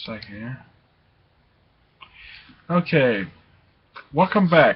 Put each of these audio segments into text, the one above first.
Second here. Okay, welcome back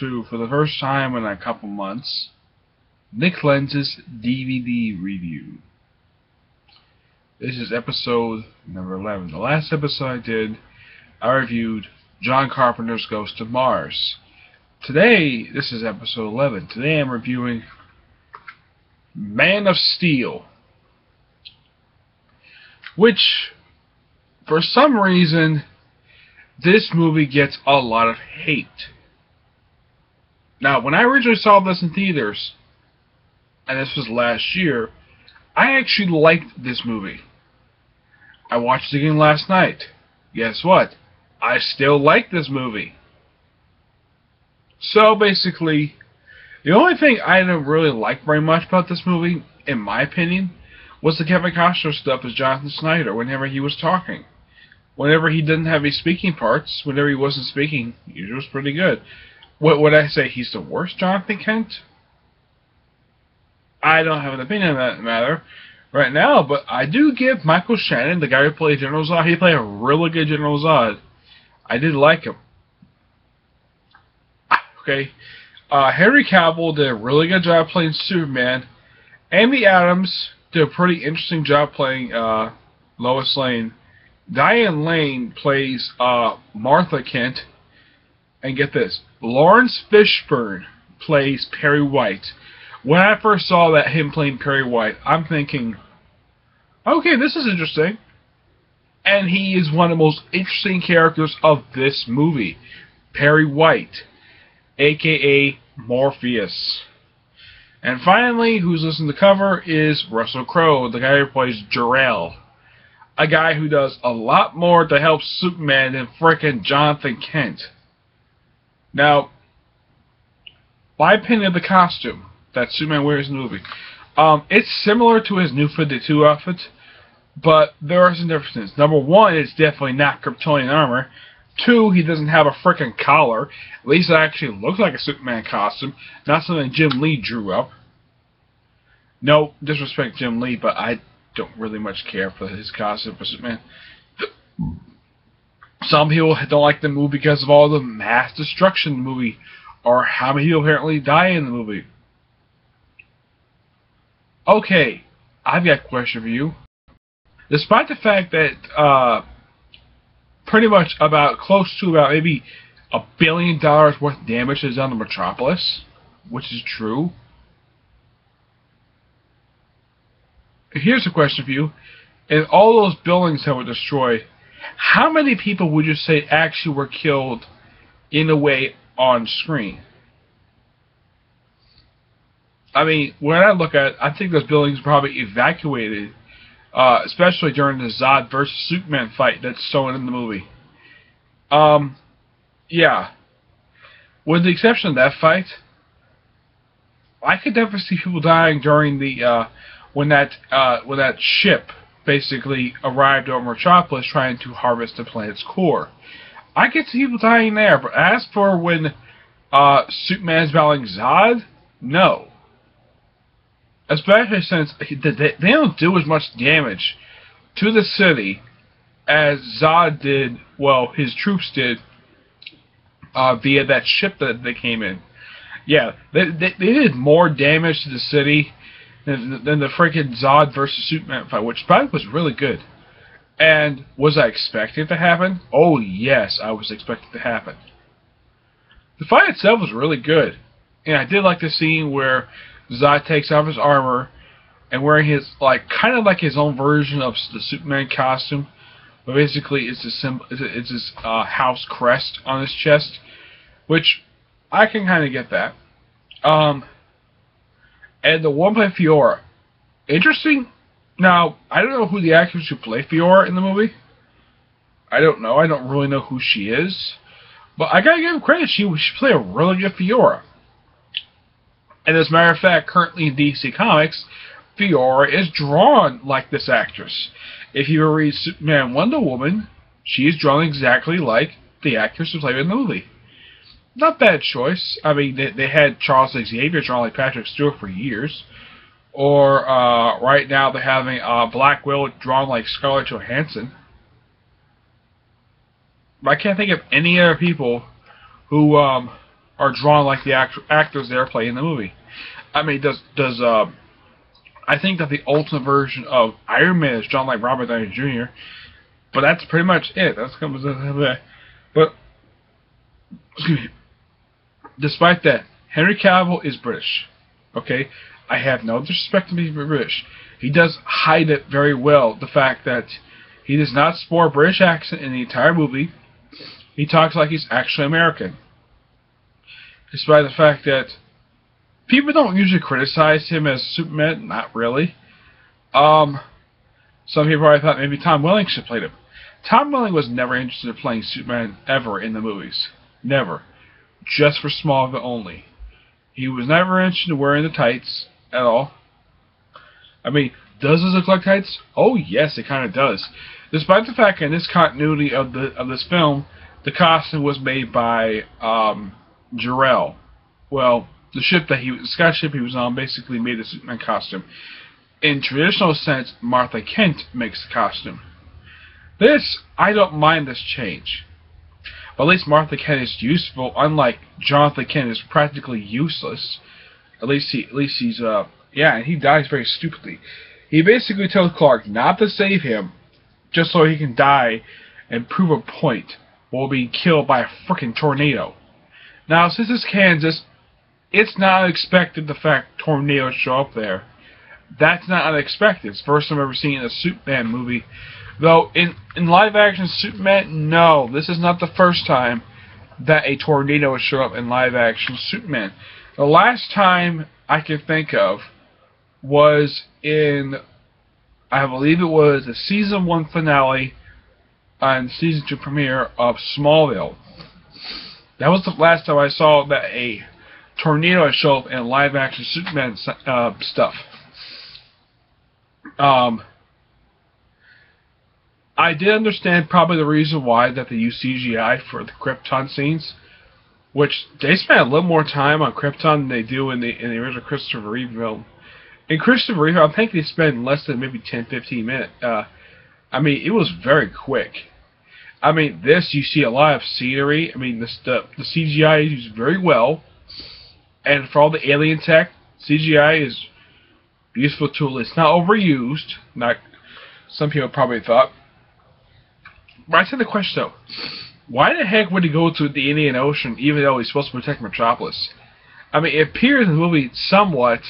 to, for the first time in a couple months, Nick Lenz's DVD review. This is episode number 11. The last episode I reviewed John Carpenter's Ghost of Mars. Today, this is episode 11. Today I'm reviewing Man of Steel, which, for some reason, this movie gets a lot of hate. Now, when I originally saw this in theaters, and this was last year, I actually liked this movie. I watched it again last night. Guess what? I still like this movie. So, basically, the only thing I didn't really like very much about this movie, in my opinion, was the Kevin Costner stuff as Jonathan Snyder whenever he was talking. Whenever he didn't have his speaking parts, whenever he wasn't speaking, he was pretty good. What would I say? He's the worst Jonathan Kent? I don't have an opinion on that matter right now, but I do give Michael Shannon, the guy who played General Zod, he played a really good General Zod. I did like him. Okay. Henry Cavill did a really good job playing Superman. Amy Adams did a pretty interesting job playing Lois Lane. Diane Lane plays Martha Kent. And get this, Lawrence Fishburne plays Perry White. When I first saw him playing Perry White, I'm thinking, okay, this is interesting. And he is one of the most interesting characters of this movie. Perry White, a.k.a. Morpheus. And finally, who's listening to the cover is Russell Crowe, the guy who plays Jor-El. A guy who does a lot more to help Superman than frickin' Jonathan Kent. Now, my opinion of the costume that Superman wears in the movie, it's similar to his New 52 outfit, but there are some differences. Number one, it's definitely not Kryptonian armor. Two, he doesn't have a frickin' collar. At least it actually looks like a Superman costume, not something Jim Lee drew up. No disrespect to Jim Lee, but I don't really much care for his costume for Superman. Some people don't like the movie because of all the mass destruction in the movie, or how many people apparently die in the movie. Okay, I've got a question for you. Despite the fact that pretty much close to maybe $1 billion worth of damage is done to Metropolis, which is true. Here's a question for you. In all those buildings that were destroyed, how many people would you say actually were killed in a way on screen? I mean, when I look at it, I think those buildings were probably evacuated, especially during the Zod versus Superman fight that's shown in the movie. Yeah. With the exception of that fight, I could definitely see people dying during the when that ship basically arrived over Metropolis trying to harvest the planet's core. I could see people dying there, but as for when Superman's battling Zod, no. Especially since they don't do as much damage to the city as Zod did, well, his troops did, via that ship that they came in. Yeah, they did more damage to the city than the freaking Zod versus Superman fight, which probably was really good. And was I expecting it to happen? Oh yes, I was expecting it to happen. The fight itself was really good. And I did like the scene where Zod takes off his armor and wearing his, kind of like his own version of the Superman costume. But basically, it's his house crest on his chest, which I can kind of get that. And the one by Fiora, interesting. Now, I don't know who the actress who played Fiora in the movie. I don't know. I don't really know who she is. But I gotta give him credit. She played a really good Fiora. And as a matter of fact, currently in DC Comics, Fiora is drawn like this actress. If you read Superman and Wonder Woman, she is drawn exactly like the actress who played in the movie. Not bad choice. I mean, they had Charles Xavier drawn like Patrick Stewart for years. Or right now they're having Black Widow drawn like Scarlett Johansson. But I can't think of any other people who are drawn like the actors they're playing the movie. I mean, does I think that the ultimate version of Iron Man is drawn like Robert Downey Jr. But that's pretty much it. That's comes that. But excuse me. Despite that, Henry Cavill is British. Okay, I have no disrespect to being British. He does hide it very well. The fact that he does not sport a British accent in the entire movie. He talks like he's actually American. Despite the fact that people don't usually criticize him as Superman, not really. Some people probably thought maybe Tom Welling should play him. Tom Welling was never interested in playing Superman ever in the movies. Never. Just for Smallville only. He was never interested in wearing the tights at all. I mean, does this look like tights? Oh yes, it kind of does. Despite the fact that in this continuity of this film, the costume was made by Jarrell. Well, the Scottish ship he was on basically made a Superman costume. In traditional sense, Martha Kent makes the costume. I don't mind this change. But at least Martha Kent is useful, unlike Jonathan Kent is practically useless. At least he's and he dies very stupidly. He basically tells Clark not to save him, just so he can die and prove a point while being killed by a freaking tornado. Now, since it's Kansas, it's not unexpected the fact tornadoes show up there. That's not unexpected. It's the first time I've ever seen in a Superman movie. Though, in live-action Superman, no, this is not the first time that a tornado would show up in live-action Superman. The last time I can think of was in, I believe it was the Season 1 finale and Season 2 premiere of Smallville. That was the last time I saw that a tornado would show up in live-action Superman stuff. I did understand probably the reason why that they use CGI for the Krypton scenes, which they spent a little more time on Krypton than they do in the original Christopher Reeve film. In Christopher Reeve, I think they spent less than maybe 10-15 minutes. I mean, it was very quick. I mean, this, you see a lot of scenery. I mean, the CGI is used very well. And for all the alien tech, CGI is a useful tool. It's not overused, like some people probably thought. But I said the question though, why the heck would he go to the Indian Ocean even though he's supposed to protect Metropolis? I mean, it appears in the movie somewhat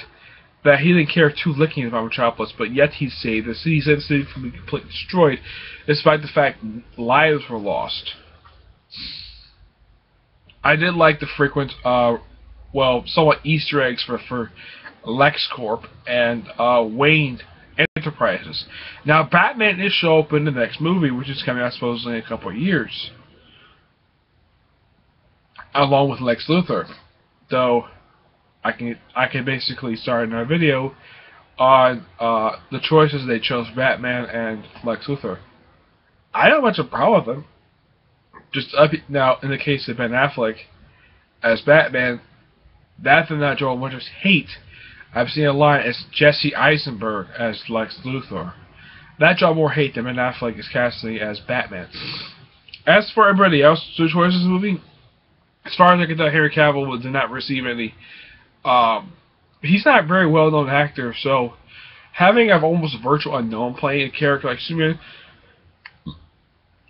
that he didn't care two lickings about Metropolis, but yet he saved the city. He said the city from being completely destroyed, despite the fact lives were lost. I did like the frequent, somewhat Easter eggs for LexCorp and Wayne Enterprises. Now, Batman is show up in the next movie, which is coming out supposedly in a couple of years, along with Lex Luthor. Though, I can basically start another video on the choices they chose for Batman and Lex Luthor. I don't have much of a problem with them. Just now, in the case of Ben Affleck as Batman, that did not draw much hate. I've seen a line as Jesse Eisenberg as Lex Luthor. That draw more hate than Ben Affleck is casting as Batman. As for everybody else who chose this movie, as far as I can tell, Henry Cavill did not receive any. He's not a very well-known actor, so having an almost virtual unknown playing a character like Superman,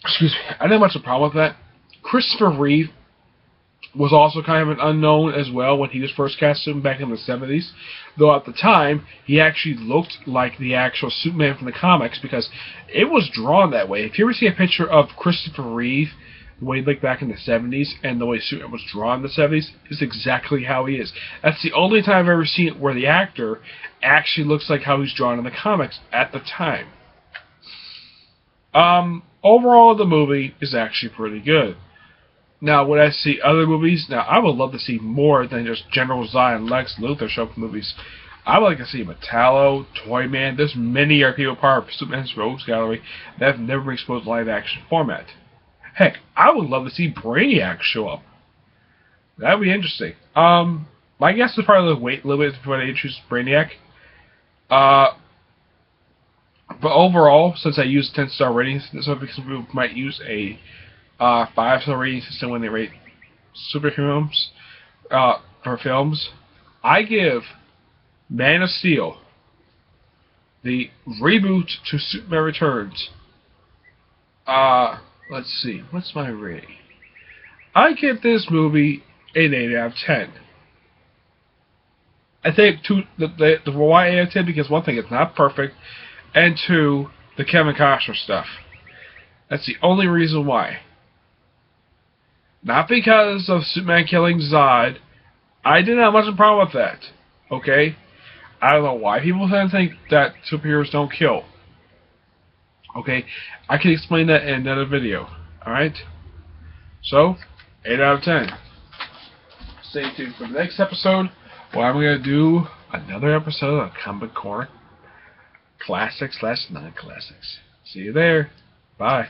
I didn't have much of a problem with that. Christopher Reeve was also kind of an unknown as well when he was first casted back in the 70s. Though at the time, he actually looked like the actual Superman from the comics because it was drawn that way. If you ever see a picture of Christopher Reeve, the way he looked back in the 70s, and the way Superman was drawn in the 70s, is exactly how he is. That's the only time I've ever seen it where the actor actually looks like how he's drawn in the comics at the time. Overall, the movie is actually pretty good. Now, when I see other movies, now I would love to see more than just General Zod and Lex Luthor show up in movies. I would like to see Metallo, Toyman. There's many other people part of Superman's Rogues Gallery that have never been exposed to live-action format. Heck, I would love to see Brainiac show up. That would be interesting. My guess is probably wait a little bit before they introduce Brainiac. Uh, but overall, since I use 10-star ratings, some people might use a 5-star rating system when they rate superheroes for films. I give Man of Steel, the reboot to Superman Returns. Let's see, what's my rating? I give this movie an 8 out of 10. I think the why 8 out of 10 because one thing, it's not perfect, and two, the Kevin Costner stuff. That's the only reason why. Not because of Superman killing Zod. I didn't have much of a problem with that. Okay? I don't know why people tend to think that superheroes don't kill. Okay? I can explain that in another video. Alright? So, 8 out of 10. Stay tuned for the next episode, where I'm going to do another episode of Comic Corner Classics / Non-Classics. See you there. Bye.